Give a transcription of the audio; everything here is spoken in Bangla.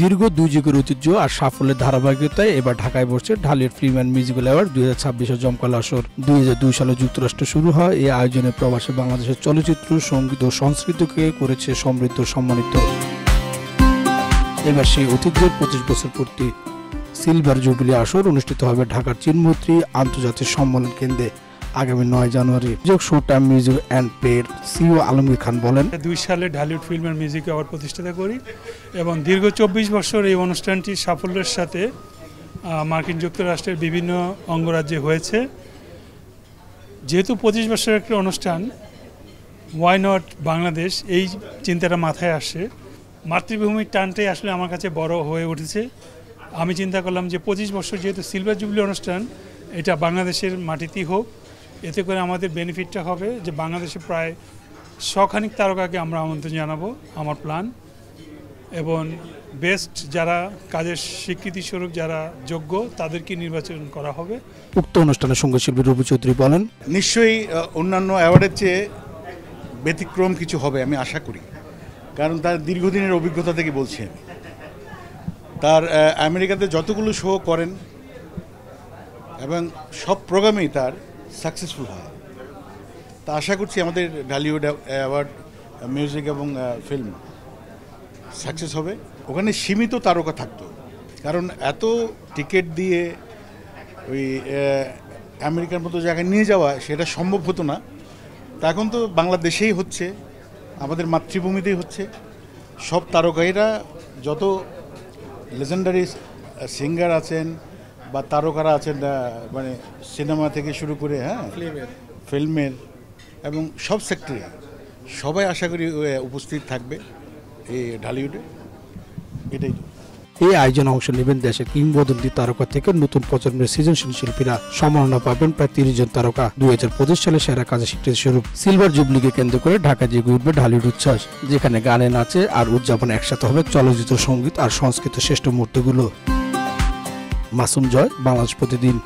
দীর্ঘ 2 যুগের ঐতিহ্য আর সাফল্যের ধারাবাহিকতায় এবার ঢাকায় বসছে Dhallywood film and musical award 2026-এর জমকালো আসর। 2002 সালে যুক্তরাষ্ট্রে শুরু হয় এই আয়োজনে প্রবাসী বাংলাদেশের চলচ্চিত্র, সঙ্গীত ও সংস্কৃতিকে করেছে সমৃদ্ধ সম্মানিত। এবার সেই ঐতিহ্যের 25 বছর পূর্তি সিলভার জুবিলি আসর অনুষ্ঠিত হবে ঢাকার চিনমৈত্রী আন্তর্জাতিক সম্মেলন কেন্দ্রে আগামী 9 January. Show time music and প্লের সিইও আলমগীর খান বলেন, 2002 সালে Dhallywood film and music award প্রতিষ্ঠাতা করি এবং দীর্ঘ 24 বছর এই অনুষ্ঠানটি সাফল্যের সাথে মার্কিন যুক্তরাষ্ট্রের বিভিন্ন অঙ্গরাজ্যে হয়েছে। যেহেতু 25 বছরের একটি অনুষ্ঠান, ওয়াই নট বাংলাদেশ, এই চিন্তাটা মাথায় আসে। মাতৃভূমির টানটাই আসলে আমার কাছে বড় হয়ে উঠেছে। আমি চিন্তা করলাম যে 25 বছর যেহেতু সিলভার জুবলি অনুষ্ঠান, এটা বাংলাদেশের মাটিতেই হোক। এতে করে আমাদের বেনিফিটটা হবে যে বাংলাদেশে প্রায় 100 খানিক তারকাকে আমরা আমন্ত্রণ জানাবো, আমার প্ল্যান। এবং বেস্ট যারা কাজের স্বীকৃতি স্বরূপ যারা যোগ্য তাদেরকে নির্বাচন করা হবে। উক্ত অনুষ্ঠানে সঙ্গীতশিল্পী রবি চৌধুরী বলেন, নিশ্চয়ই অন্যান্য অ্যাওয়ার্ডের চেয়ে ব্যতিক্রম কিছু হবে আমি আশা করি, কারণ তার দীর্ঘদিনের অভিজ্ঞতা থেকে বলছি আমি। তার আমেরিকাতে যতগুলো শো করেন এবং সব প্রোগ্রামেই তার সাকসেসফুল হয়। তা আশা করছি আমাদের ঢালিউড অ্যাওয়ার্ড মিউজিক এবং ফিল্ম সাকসেস হবে। ওখানে সীমিত তারকা থাকতো, কারণ এত টিকিট দিয়ে ওই আমেরিকার মতো জায়গায় নিয়ে যাওয়া সেটা সম্ভব হতো না। তা এখন তো বাংলাদেশেই হচ্ছে, আমাদের মাতৃভূমিতেই হচ্ছে। সব তারকাইরা যত লেজেন্ডারি সিঙ্গার আছেন বা তারকারা আছেন, মানে সিনেমা থেকে শুরু করে ফিল্মের এবং সব সেক্টরে সবাই আশা করি উপস্থিত থাকবে এই ঢালিউডে। এটাই এই আয়োজনে অংশ নেবেন দেশের কিংবদন্তি তারকা থেকে নতুন প্রজন্মের সৃজনশীল শিল্পীরা। সম্মাননা পাবেন প্রায় 30 জন তারকা। 2025 সালে সেরা কাজের স্বীকৃতি স্বরূপ সিলভার জুবলিকে কেন্দ্র করে ঢাকা জেগে উঠবে ঢালিউড উচ্ছ্বাস, যেখানে গানে, নাচে আর উদযাপনে একসাথে হবে চলচ্চিত্র, সঙ্গীত আর সংস্কৃত শ্রেষ্ঠ মুহূর্তগুলো। মাসুম জয়, বাংলাদেশ প্রতিদিন।